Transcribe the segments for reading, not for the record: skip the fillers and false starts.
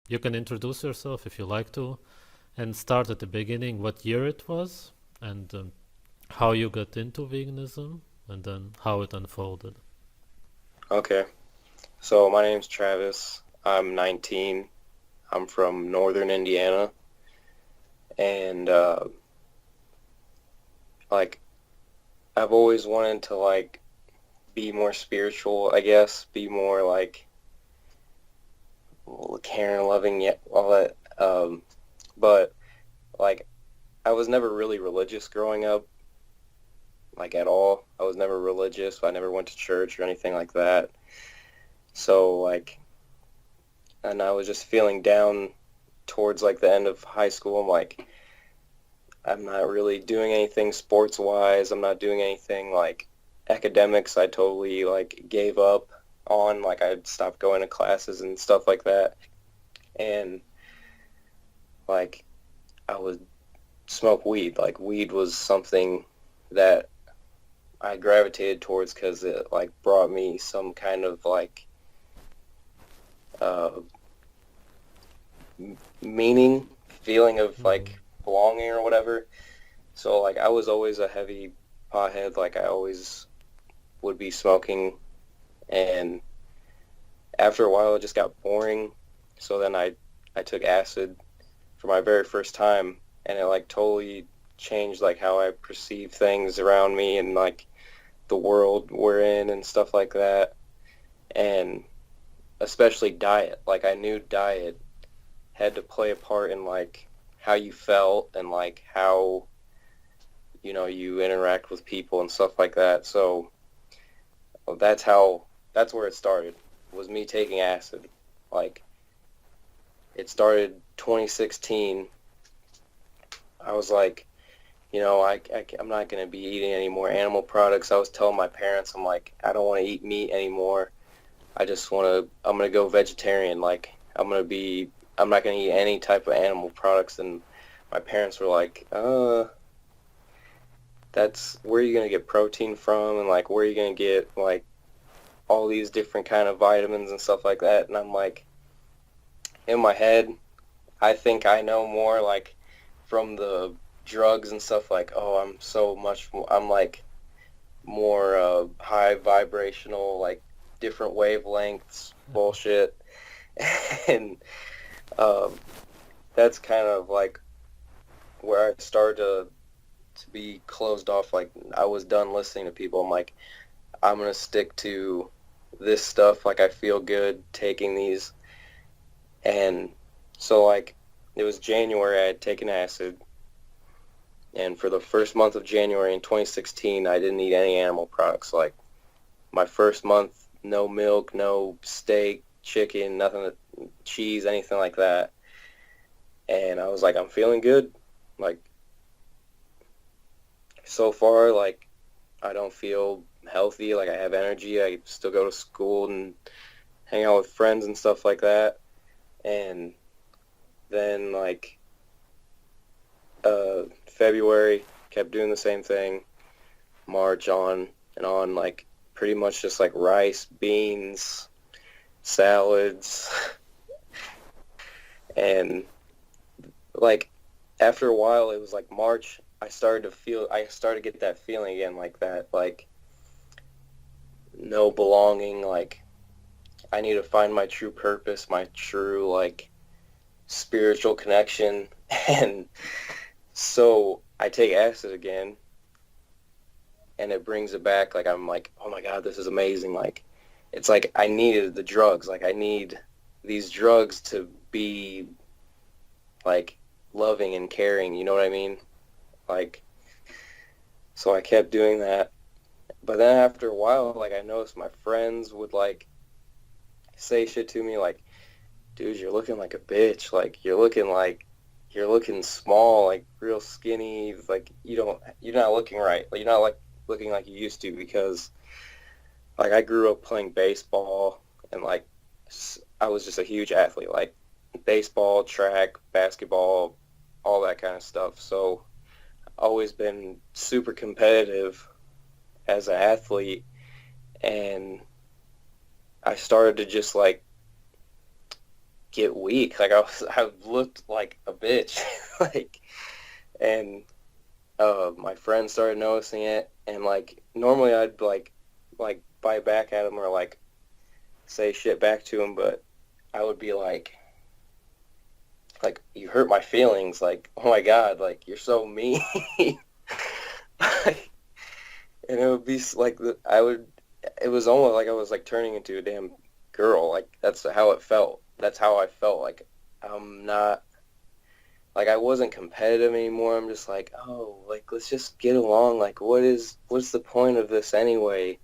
You can introduce yourself if you like to, and start at the beginning, what year it was, and how you got into veganism, and then how it unfolded. Okay, so my name's Travis. I'm 19. I'm from northern Indiana, and like I've always wanted to be more spiritual, I guess, be more caring, loving, yeah, all that. But like I was never really religious growing up, like at all. I was never religious. I never went to church or anything like that. So and I was just feeling down towards the end of high school. I'm not really doing anything sports wise. I'm not doing anything academics. I totally gave up on. I stopped going to classes and stuff like that. And like I would smoke weed. Like weed was something that I gravitated towards because it brought me some kind of uh meaning, feeling of Mm-hmm. belonging or whatever. So I was always a heavy pothead. I always would be smoking, and after a while it just got boring. So then I took acid for my very first time, and it totally changed how I perceive things around me and the world we're in and stuff like that. And especially diet. I knew diet had to play a part in how you felt and how you interact with people and stuff like that. So that's where it started, was me taking acid. Like it started 2016. I was I'm not going to be eating any more animal products. I was telling my parents, I'm I don't want to eat meat anymore. I'm going to go vegetarian. I'm not going to eat any type of animal products. And my parents were that's where are you going to get protein from? And where are you going to get all these different kind of vitamins and stuff like that? And I'm in my head, I think I know more from the drugs and stuff oh, I'm so much more, I'm more high vibrational, different wavelengths bullshit. And um, that's kind of where I started to be closed off. I was done listening to people. I'm gonna stick to this stuff. I feel good taking these. And so it was January, I had taken acid, and for the first month of January in 2016, I didn't eat any animal products. My first month, no milk, no steak, chicken, nothing, cheese, anything like that. And I was I'm feeling good. Like so far, I don't feel healthy. I have energy. I still go to school and hang out with friends and stuff like that. And then February, kept doing the same thing. March, on and on, pretty much just rice, beans, salads. And like after a while, it was March, I started to get that feeling again, that no belonging. I need to find my true purpose, my true spiritual connection. And so I take acid again, and it brings it back. I'm oh my God, this is amazing. It's I needed the drugs. I need these drugs to be like loving and caring, you know what I mean? Like, so I kept doing that. But then after a while, I noticed my friends would say shit to me dude, you're looking like a bitch. You're looking small, real skinny. You're not looking right. You're not looking like you used to, because I grew up playing baseball, and I was just a huge athlete, baseball, track, basketball, all that kind of stuff. So always been super competitive as an athlete, and I started to just get weak. Like I looked like a bitch. Like, and my friends started noticing it, and like normally I'd like bite back at them or like say shit back to them, but I would be like you hurt my feelings. Like, oh my God, like you're so mean. And it would be like I would. It was almost like I was like turning into a damn girl. Like that's how it felt. That's how I felt. Like I'm not. Like I wasn't competitive anymore. I'm just like, oh, like let's just get along. Like what's the point of this anyway?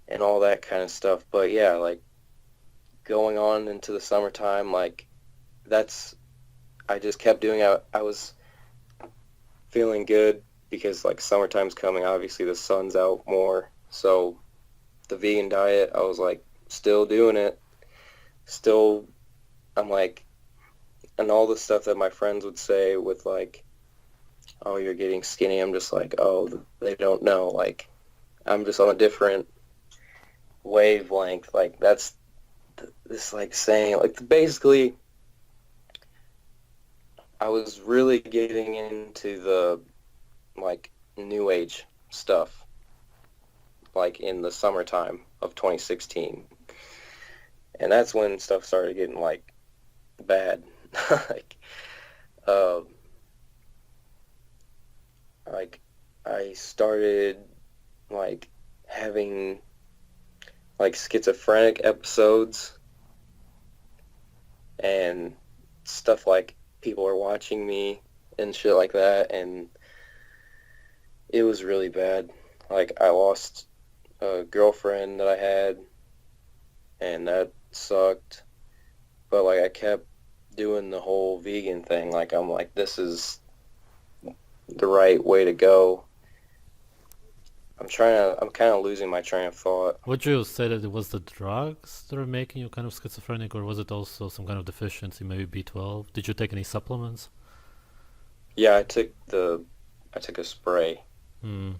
And all that kind of stuff. But yeah, like going on into the summertime, like that's I just kept doing it. I was feeling good because like summertime's coming. Obviously the sun's out more. So the vegan diet, I was like still doing it. Still I'm like and all the stuff that my friends would say with like, oh, you're getting skinny. I'm just like, oh, they don't know. Like I'm just on a different wavelength. Like that's this like saying like basically I was really getting into the like new age stuff like in the summertime of 2016, and that's when stuff started getting like bad. like uh, like I started like having like schizophrenic episodes and stuff like people are watching me and shit like that, and it was really bad. Like I lost a girlfriend that I had, and that sucked. But like I kept doing the whole vegan thing. Like I'm like, this is the right way to go. I'm kind of losing my train of thought. Would you say that it was the drugs that are making you kind of schizophrenic, or was it also some kind of deficiency, maybe B12? Did you take any supplements? Yeah, I took a spray, Hmm.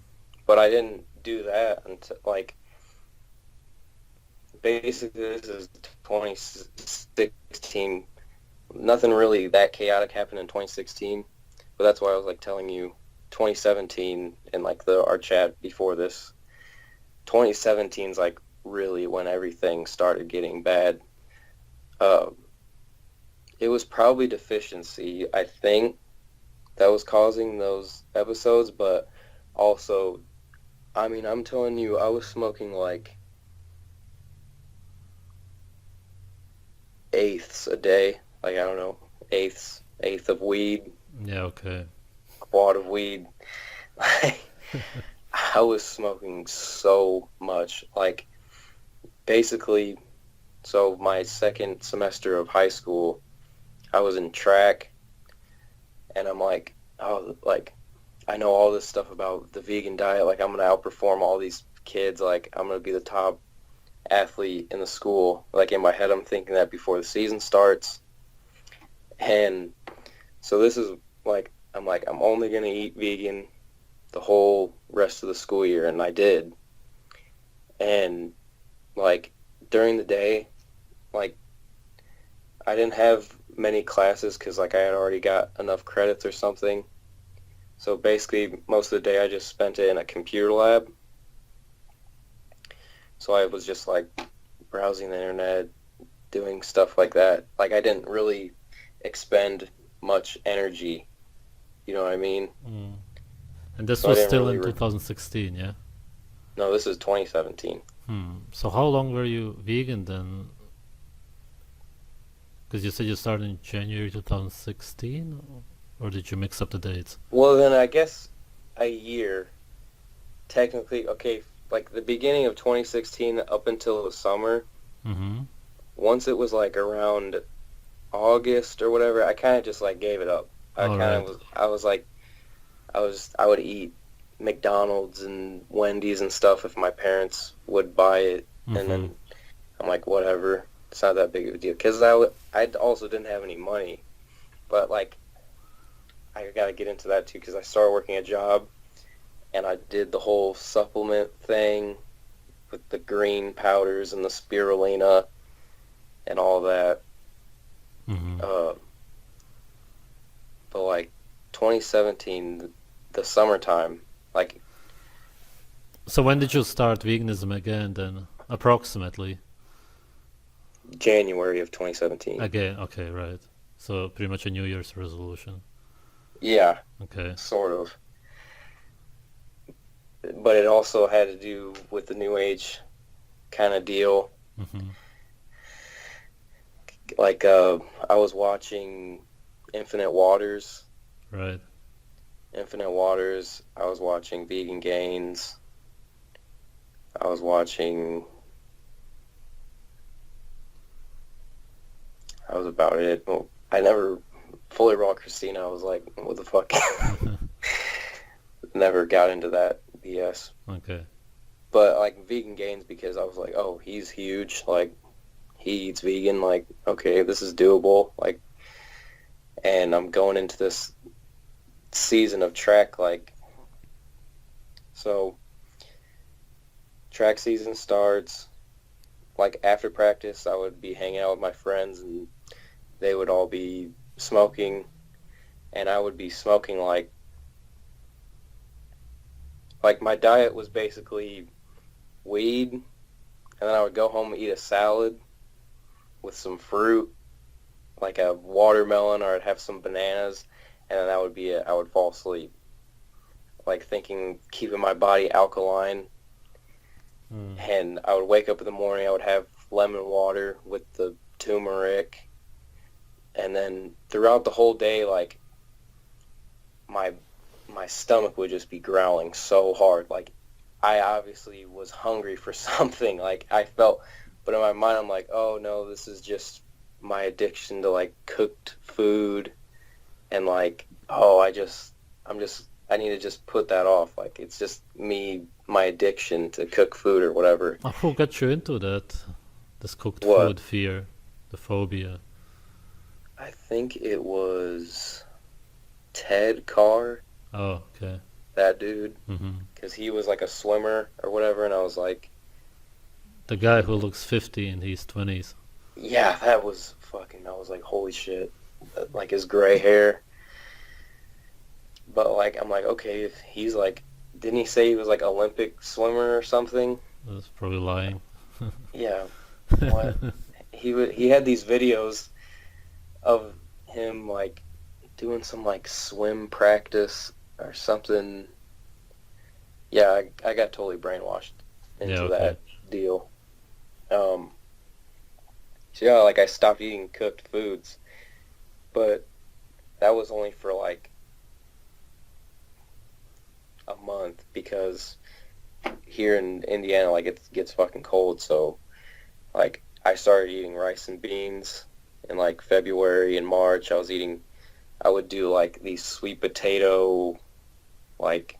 but I didn't do that until like basically this is 2016. Nothing really that chaotic happened in 2016, but that's why I was like telling you 2017 in like our chat before this. 2017 is like really when everything started getting bad. Uh, it was probably deficiency, I think, that was causing those episodes, but also, I mean, I'm telling you, I was smoking like eighths a day. Like, I don't know, eighth of weed, Yeah, okay. quad of weed. Like, I was smoking so much. Like, basically, so my second semester of high school, I was in track, and I'm like, oh, like, I know all this stuff about the vegan diet. Like, I'm going to outperform all these kids. Like, I'm going to be the top athlete in the school. Like, in my head, I'm thinking that before the season starts. And so this is like, I'm only going to eat vegan the whole rest of the school year. And I did. And, like, during the day, like, I didn't have many classes because, like, I had already got enough credits or something. So basically, most of the day I just spent it in a computer lab. So I was just like browsing the internet, doing stuff like that. Like I didn't really expend much energy. You know what I mean? Mm. And this So I was didn't still really. in 2016, yeah? No, this is 2017. So how long were you vegan then? Because you said you started in January 2016, or did you mix up the dates? Well, then I guess a year, technically. Okay, like the beginning of 2016 up until the summer. Mm-hmm. Once it was like around August or whatever, I kind of just like gave it up. All right. I was like, I would eat McDonald's and Wendy's and stuff if my parents would buy it, and Mm-hmm. then I'm like, whatever, it's not that big of a deal. Because I also didn't have any money, but like, I gotta get into that too because I started working a job, and I did the whole supplement thing with the green powders and the spirulina and all that. Hmm. Uh, but like 2017, the summertime, like So when did you start veganism again then? Approximately. January of 2017. Again, okay, right. So pretty much a New Year's resolution. Yeah, Okay. sort of. But it also had to do with the New Age kind of deal. Hmm. Like, I was watching Infinite Waters. Right. Infinite Waters. I was watching Vegan Gains. I was watching. That was about it. Well, I never fully raw Christina. I was like, what the fuck? Never got into that BS. Okay. But like Vegan Gains because I was like, oh, he's huge. Like he eats vegan. Like okay, this is doable. Like, and I'm going into this season of track. Like so, track season starts. Like after practice, I would be hanging out with my friends, and they would all be smoking, and I would be smoking like my diet was basically weed, and then I would go home and eat a salad with some fruit, like a watermelon, or I'd have some bananas, and then that would be it. I would fall asleep, like thinking, keeping my body alkaline, Mm. and I would wake up in the morning, I would have lemon water with the turmeric, and then throughout the whole day, like my my stomach would just be growling so hard. Like I obviously was hungry for something. Like I felt, but in my mind, I'm like, oh no, this is just my addiction to like cooked food, and like, oh, I need to just put that off. Like it's just me, my addiction to cook food or whatever. Who got you into that? This cooked What? food fear, the phobia. I think it was Ted Carr, Oh, okay. that dude, Hmm. because he was like a swimmer or whatever, and I was like, The guy who looks 50 in his 20s. yeah, that was fucking, I was like, holy shit. Like his gray hair. But like, I'm like, okay, if he's like, didn't he say he was like Olympic swimmer or something? That's probably lying. Yeah, what? He had these videos of him like doing some like swim practice or something. Yeah, I got totally brainwashed Yeah, into okay. that deal. Um, so yeah, like I stopped eating cooked foods, but that was only for like a month because here in Indiana, like it gets fucking cold. So like I started eating rice and beans in like February and March. I would do like these sweet potato like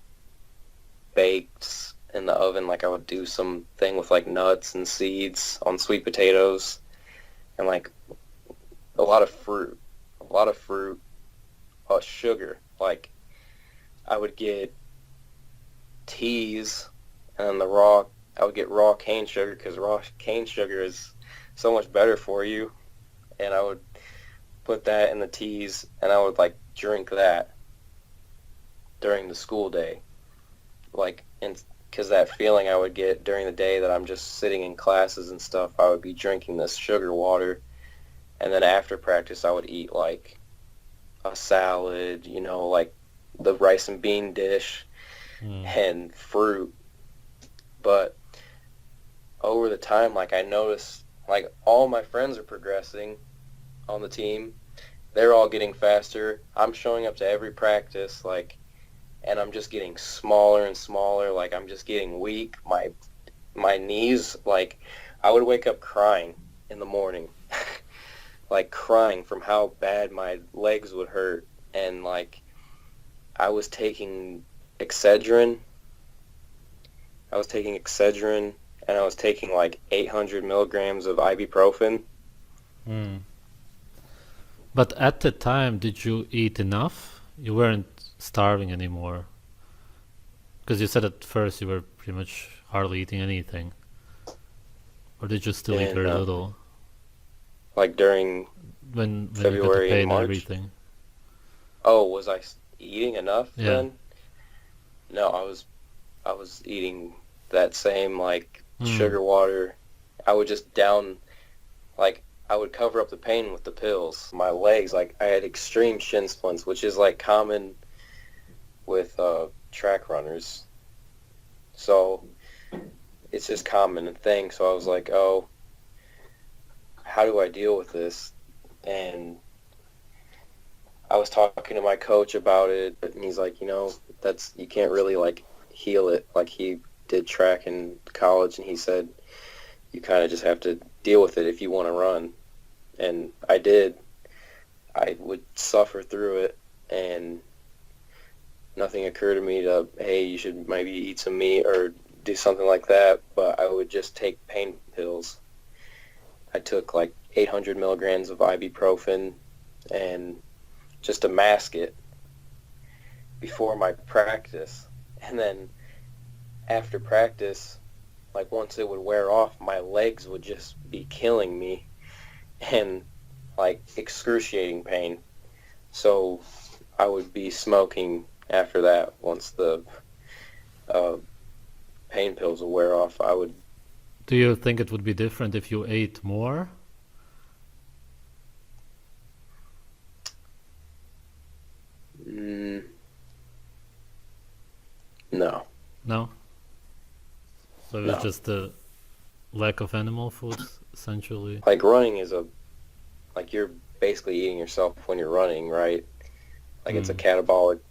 baked in the oven. Like I would do something with like nuts and seeds on sweet potatoes and like a lot of fruit, sugar. Like I would get teas and then I would get raw cane sugar because raw cane sugar is so much better for you. And I would put that in the teas and I would like drink that during the school day. Like, and because that feeling I would get during the day that I'm just sitting in classes and stuff, I would be drinking this sugar water. And then after practice, I would eat like a salad, like the rice and bean dish Mm. and fruit. But over the time, like I noticed, like all my friends are progressing on the team. They're all getting faster. I'm showing up to every practice, like, and I'm just getting smaller and smaller. Like I'm just getting weak. My knees, like, I would wake up crying in the morning, like crying from how bad my legs would hurt, and like I was taking Excedrin. I was taking Excedrin, and I was taking like 800 milligrams of ibuprofen. Mm. But at the time, did you eat enough? You weren't starving anymore. Because you said at first you were pretty much hardly eating anything. Or did you still eat And very little? like during when you got the February and pain and March. everything? Oh, was I eating enough Yeah. then? No, I was eating that same like Hmm. sugar water. I would just down like I would cover up the pain with the pills. My legs, like I had extreme shin splints, which is like common with track runners. So it's just common thing. So I was like, oh, how do I deal with this? And I was talking to my coach about it, and he's like, that's you can't really like heal it. Like he did track in college, and he said you kind of just have to deal with it if you want to run. And I did. I would suffer through it, and nothing occurred to me to, hey, you should maybe eat some meat or do something like that. But I would just take pain pills. I took like 800 milligrams of ibuprofen and just to mask it before my practice. And then after practice, like once it would wear off, my legs would just be killing me and like excruciating pain. So I would be smoking after that once the uh, pain pills would wear off. I would, Do you think it would be different if you ate more? mm, no, No. So it was no. just the lack of animal foods, essentially. Like running is like you're basically eating yourself when you're running, right? Like it's a Hmm. catabolic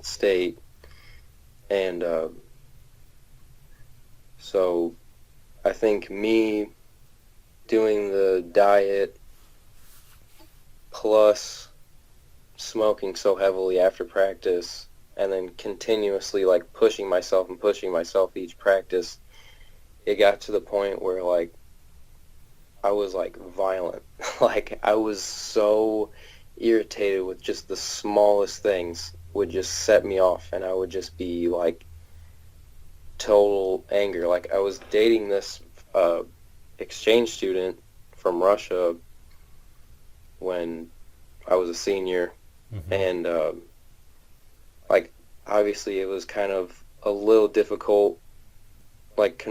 state. And so I think me doing the diet plus smoking so heavily after practice and then continuously like pushing myself each practice, it got to the point where like I was like violent. Like I was so irritated with just the smallest things would just set me off and I would just be like total anger. Like I was dating this uh, exchange student from Russia when I was a senior, Hmm. and like obviously it was kind of a little difficult, like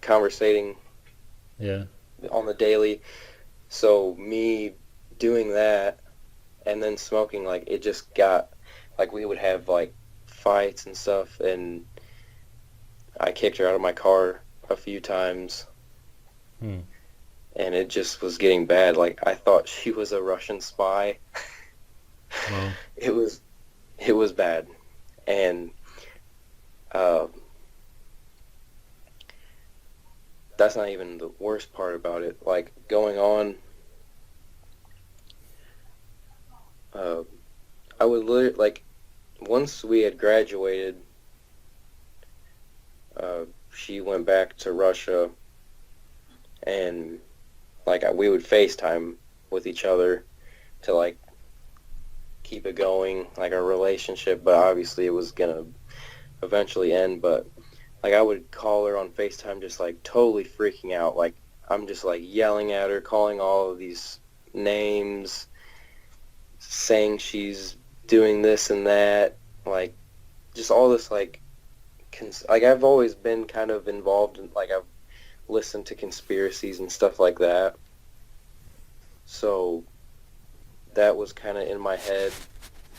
conversating Yeah. on the daily. So me doing that and then smoking, like it just got like we would have like fights and stuff, and I kicked her out of my car a few times, Hmm. and it just was getting bad. Like I thought she was a Russian spy. Well. It was it was bad, and uh, that's not even the worst part about it. Like going on, uh, I would literally like once we had graduated, she went back to Russia, and like we would FaceTime with each other to like keep it going, like our relationship. But obviously, it was gonna eventually end. But like I would call her on FaceTime, just like totally freaking out. Like I'm just like yelling at her, calling all of these names, saying she's doing this and that, like just all this like I've always been kind of involved in like I've listened to conspiracies and stuff like that. So that was kind of in my head,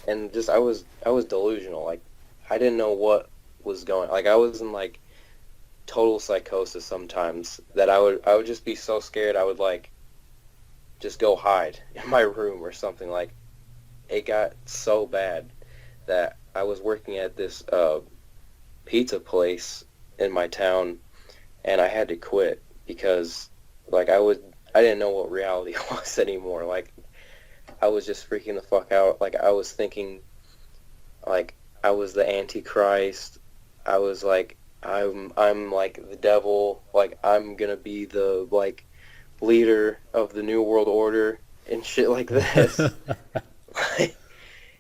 and just I was delusional. Like I didn't know what was going. Like I was in like total psychosis sometimes that I would just be so scared I would like just go hide in my room or something. Like it got so bad that I was working at this pizza place in my town, and I had to quit because like I didn't know what reality was anymore. Like I was just freaking the fuck out. Like I was thinking like I was the Antichrist. I was like I'm like the devil. Like I'm gonna be the like leader of the New World Order and shit like this.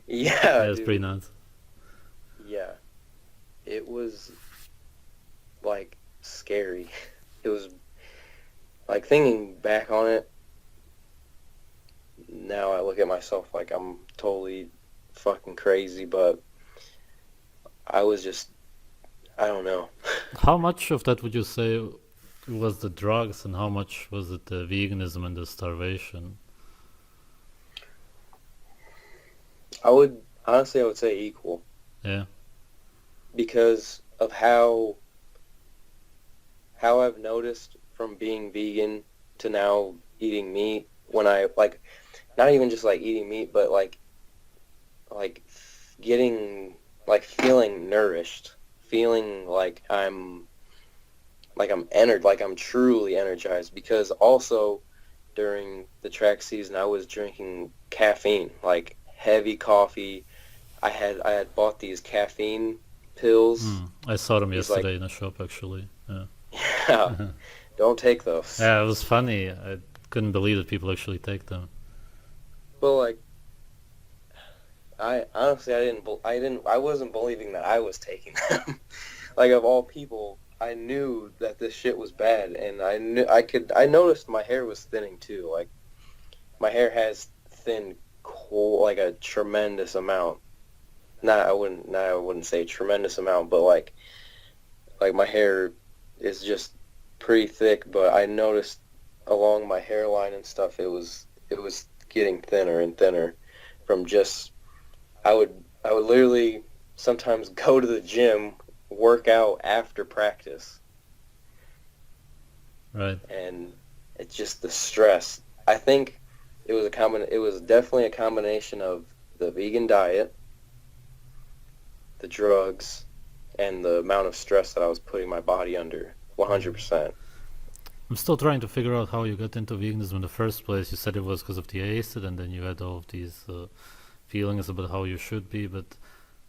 Yeah, Yeah, it's pretty dude. nuts. Yeah. It was like scary. It was like thinking back on it, now I look at myself like I'm totally fucking crazy, but I was just, I don't know. How much of that would you say was the drugs, and how much was it the veganism and the starvation? Honestly, I would say equal Yeah. because of how I've noticed from being vegan to now eating meat when I like not even just like eating meat, but like getting like feeling nourished, feeling like I'm truly energized because also during the track season I was drinking caffeine, like heavy coffee. I had bought these caffeine pills. I saw them These like yesterday in a shop actually. Yeah. yeah, don't take those. Yeah, it was funny. I couldn't believe that people actually take them. But like I honestly I wasn't believing that I was taking them. Like of all people, I knew that this shit was bad, and I noticed my hair was thinning too. Like my hair has thinned like a tremendous amount. I wouldn't say tremendous amount, but like my hair is just pretty thick. But I noticed along my hairline and stuff, it was getting thinner and thinner from just I would literally sometimes go to the gym, work out after practice, Right. and it's just the stress. I think it was definitely a combination of the vegan diet, the drugs, and the amount of stress that I was putting my body under. 100%. I'm still trying to figure out how you got into veganism in the first place. You said it was because of the acid, and then you had all of these feelings about how you should be. But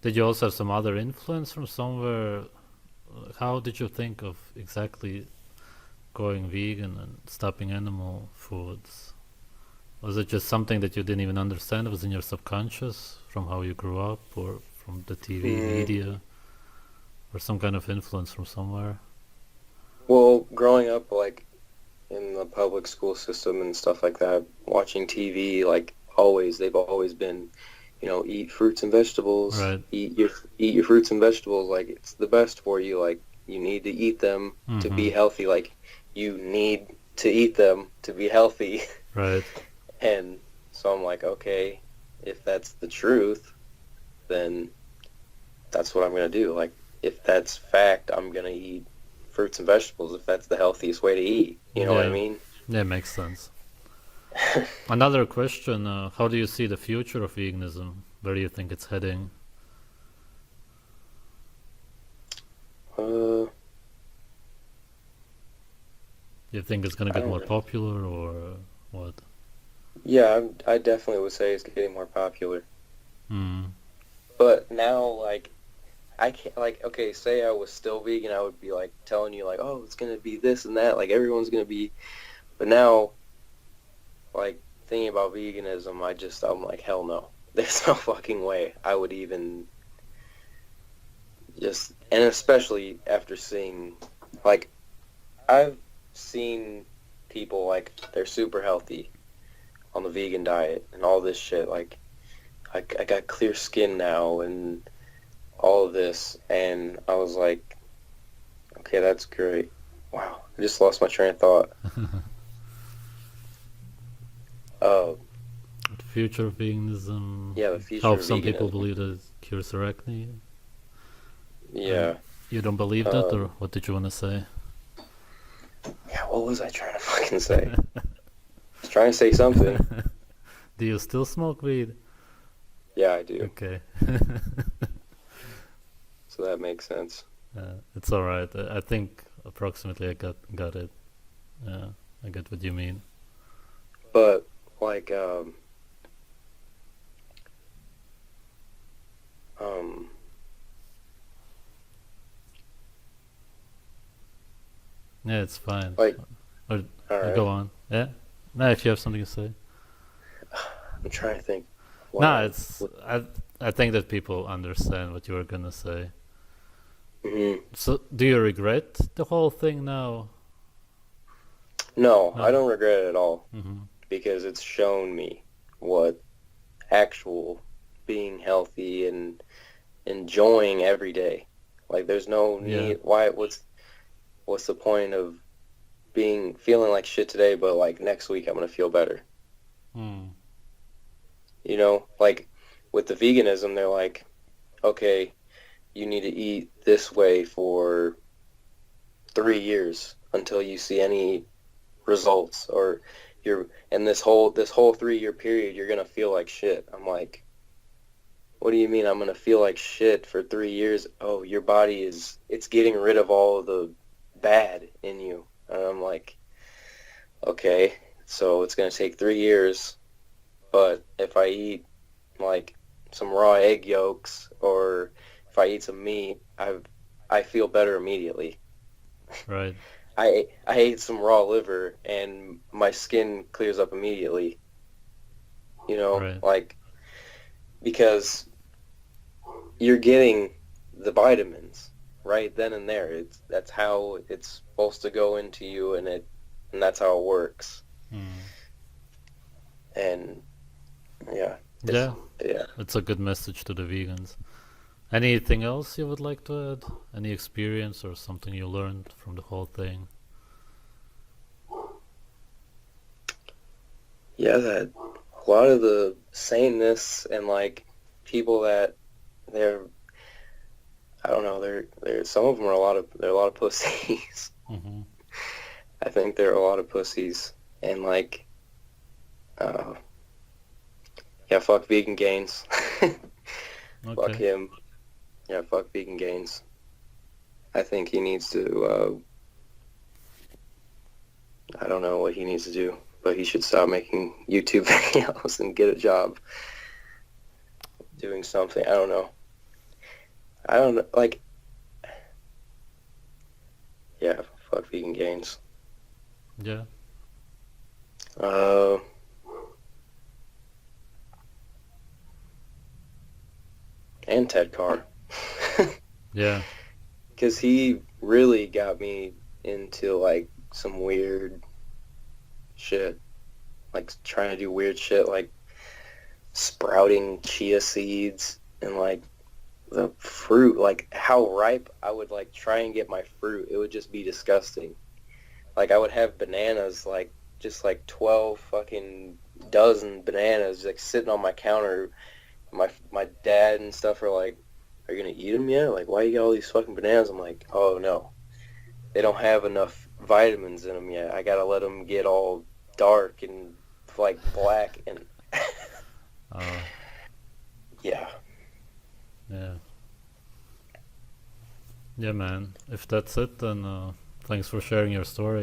did you also have some other influence from somewhere? How did you think of exactly going vegan and stopping animal foods? Was it just something that you didn't even understand? It was in your subconscious from how you grew up, or from the TV Mm. media, or some kind of influence from somewhere? Well, growing up like in the public school system and stuff like that, watching TV, like always, they've always been, eat fruits and vegetables, Right. eat your fruits and vegetables, like it's the best for you, like you need to eat them to Mm-hmm. be healthy, like you need to eat them to be healthy. Right. And so I'm like, okay, if that's the truth, then that's what I'm gonna do. Like if that's fact, I'm gonna eat fruits and vegetables if that's the healthiest way to eat. You know what I Yeah. mean? Yeah, makes sense. Another question, how do you see the future of veganism? Where do you think it's heading? uh, Do you think it's going to I get don't more know. popular, or what? Yeah, I definitely would say it's getting more popular. Hmm. But now, like, I can't, like, okay, say I was still vegan, I would be, like, telling you, like, oh, it's gonna be this and that, like, everyone's gonna be, but now, like, thinking about veganism, I'm like, hell no. There's no fucking way I would even and especially after seeing, like, I've seen people, like, they're super healthy on the vegan diet and all this shit, like, I got clear skin now and all of this, and I was like, okay, that's great. Wow, I just lost my train of thought. Uh, The future of veganism, yeah, the how future of some people veganism. believe that it cures acne, and Yeah. you don't believe that, or Um, what did you want to say? yeah, what was I trying to fucking say? I was trying to say something. Do you still smoke weed? Yeah, I do. Okay. So that makes sense. It's all right. I think approximately I got it. Yeah, I get what you mean. But like um Yeah, it's fine. like Or all go right. on. Yeah. No, if you have something to say. I'm trying to think No, it's what I think that people understand what you were gonna say. mhm. So, do you regret the whole thing now? No, I No. don't regret it at all Mm-hmm. because it's shown me. what actual being healthy and enjoying every day. Like there's no Yeah. need what's the point of feeling like shit today, but like next week I'm gonna feel better. Mm. You know, like with the veganism, they're like, okay, you need to eat this way for 3 years until you see any results, or you're and this whole 3 year period you're gonna feel like shit. I'm like, what do you mean I'm gonna feel like shit for 3 years? Oh, your body it's getting rid of all of the bad in you. And I'm like, okay, so it's gonna take 3 years, but if I eat like some raw egg yolks or if I eat some meat, I feel better immediately. Right. I ate some raw liver and my skin clears up immediately, you know, Right. like because you're getting the vitamins right then and there. That's how it's supposed to go into you, and that's how it works. Mm. And yeah, it's Yeah. yeah. It's a good message to the vegans. Anything else you would like to add? Any experience or something you learned from the whole thing? Yeah, that a lot of the sameness and like people that they're I don't know, they're some of them are they're a lot of pussies. Mm-hmm. I think they're a lot of pussies and like uh yeah, fuck vegan gains. Fuck Okay. him. Yeah, fuck vegan gains. I think he needs to I don't know what he needs to do, but he should stop making YouTube videos and get a job doing something. I don't know. I don't know. Like, yeah, fuck vegan gains. Yeah. Uh, and Ted Carr. Yeah. Because he really got me into, like, some weird shit. Like, trying to do weird shit, like sprouting chia seeds and, like, the fruit. Like, how ripe I would, like, try and get my fruit. It would just be disgusting. Like I would have bananas, like just like 12 fucking dozen bananas, like sitting on my counter. My dad and stuff are like, "Are you gonna eat them yet? Like, why you got all these fucking bananas?" I'm like, "Oh no, they don't have enough vitamins in them yet. I gotta let them get all dark and like black and Uh, yeah." yeah. Yeah, man. If that's it, then thanks for sharing your story.